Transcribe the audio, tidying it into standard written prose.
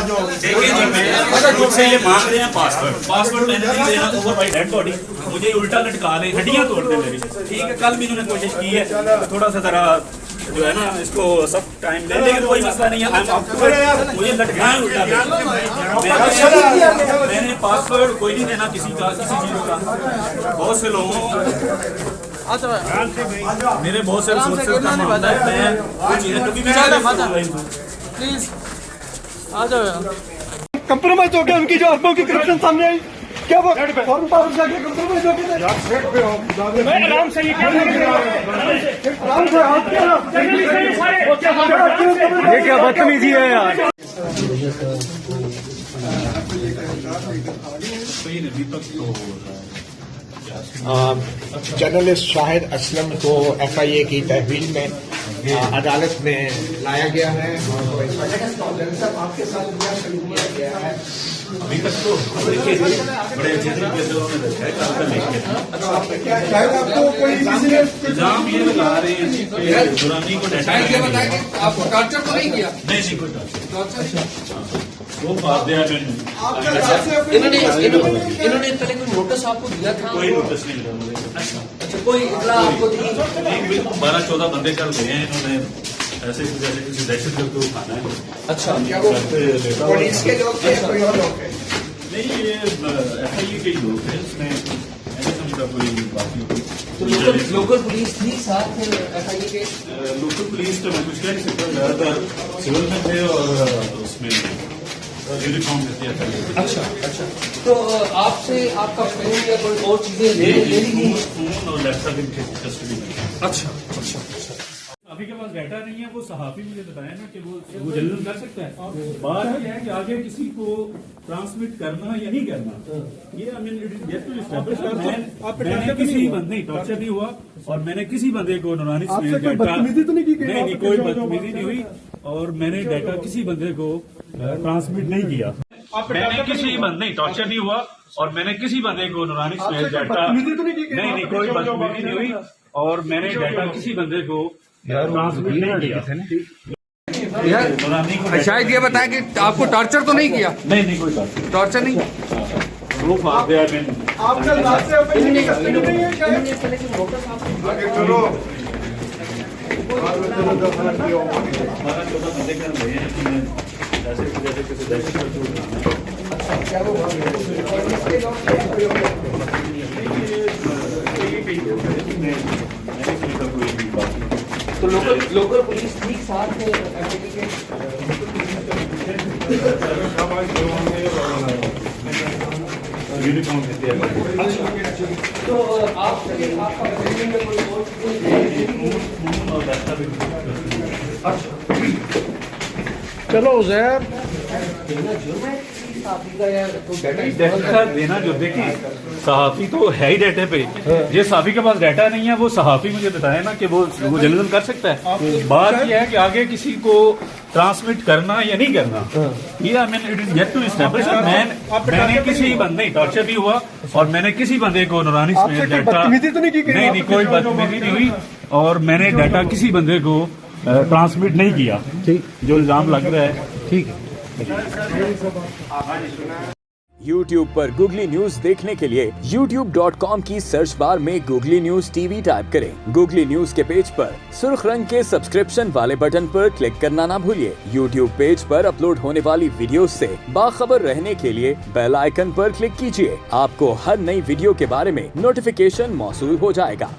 देखिए जी, मैं मुझसे ये मांग रहे हैं पासवर्ड मैंने नहीं देना ओवर बाय डेड बॉडी, मुझे उल्टा लटका ले, हड्डियां तोड़ दे मेरी। ठीक है, कल भी इन्होंने कोशिश की है, थोड़ा सा जरा जो है ना इसको सब टाइम ले, लेकिन कोई मसला नहीं है। मुझे लटकाएं उल्टा, मैंने पासवर्ड कोई नहीं देना किसी का, किसी चीज का। बहुत से लोगों मेरे बहुत सारे सोर्सेज का मामला है, मैं वो चीजें कभी भी प्लीज आ जाओ यार। कंप्रोमाइज हो गया उनकी जो अरबों की करप्शन सामने आई, क्या वो फॉरेन पावर जाके कंप्रोमाइज हो गए? मैं आराम से ये आराम से हाथ क्या, ये क्या बदतमीजी है यार। जर्नलिस्ट शाहिद असलम को एफआईए की तहवील में अदालत में लाया गया है और आपके साथ किया गया है। अभी तक तो देखिए बड़े अच्छे तरीके से उन्होंने रखा है, कल का लेके शायद आपको कोई इल्जाम ये लगा रहे हैं कि दुरानी को बताएंगे आपको टॉर्चर तो नहीं किया? नहीं कोई टॉर्चर वो बात है। इन्होंने इस तरह कोई नोटिस आपको दिया था? कोई नोटिस नहीं मिला मुझे। अच्छा, कोई इतना आपको दी? 12-14 बंदे कल गए हैं इन्होंने, ऐसे जैसे किसी दहशत गर्द को उठाना है। अच्छा, पुलिस के लोग थे, कोई और लोग थे? नहीं, ये एफआईए के लोग थे, उसमें मैंने समझा कोई बाकी होगी। तो लोकल पुलिस थी साथ एफआईए के? लोकल पुलिस तो मैं कुछ कह नहीं सकता, ज्यादातर सिविल में थे और उसमें यूनिफॉर्म में थे। अच्छा, तो आपसे आपका फोन या कोई और चीजें ले ली गई? फोन और लैपटॉप इनके कस्टडी में। अच्छा, अभी के पास डाटा नहीं है, वो सहाफी मुझे बताया ना कि वो जल्द कर सकता है। बात यह है कि आगे किसी को ट्रांसमिट करना या नहीं करना, ये मैंने किसी बंदे टॉर्चर नहीं हुआ और मैंने किसी बंदे को नूरानी बदतमीजी तो नहीं की? नहीं, कोई बदतमीजी नहीं हुई और मैंने डाटा किसी बंदे को ट्रांसमिट नहीं किया। मैंने किसी बंदे टॉर्चर नहीं हुआ और मैंने किसी बंदे को नूरानी डाटा नहीं, कोई बदतमीजी नहीं हुई और मैंने डाटा किसी बंदे को ट्रांसमिट नहीं किया। शायद ये बताएं कि आपको टॉर्चर तो नहीं किया? नहीं, कोई टॉर्चर नहीं। प्रूफ आप दे आगे आपने लास्ट से अपनी कस्टडी नहीं है क्या? आगे चलो। 12-14 बंदे कर रहे हैं कि जैसे किसी दहशत गर्द को उठाना है। तो लोकल पुलिस थी साथ एफआईए के? यूनिफॉर्म में थे। तो आपका कोई और फोन और लैपटॉप इनके चलो उजैर डाटा देना जो देखिए सहाफी तो है ही डाटे पे, ये सहाफी के पास डाटा नहीं है, वो सहाफी मुझे बताया ना कि वो जर्नलिज्म कर सकता है। बात यह है कि आगे किसी को ट्रांसमिट करना या नहीं करना, ये I mean it is yet to establish. मैंने किसी बंदे टॉर्चर भी हुआ और मैंने किसी बंदे को नूरानी में डाटा नहीं, कोई बदतमीजी नहीं हुई और मैंने डाटा किसी बंदे को ट्रांसमिट नहीं किया, जो इल्जाम लग रहा है। ठीक है। YouTube पर गूगली न्यूज देखने के लिए youtube.com की सर्च बार में गूगली न्यूज टीवी टाइप करें। गूगली न्यूज के पेज पर सुर्ख रंग के सब्सक्रिप्शन वाले बटन पर क्लिक करना ना भूलिए। YouTube पेज पर अपलोड होने वाली वीडियो से बाखबर रहने के लिए बेल आइकन पर क्लिक कीजिए। आपको हर नई वीडियो के बारे में नोटिफिकेशन मौसूल हो जाएगा।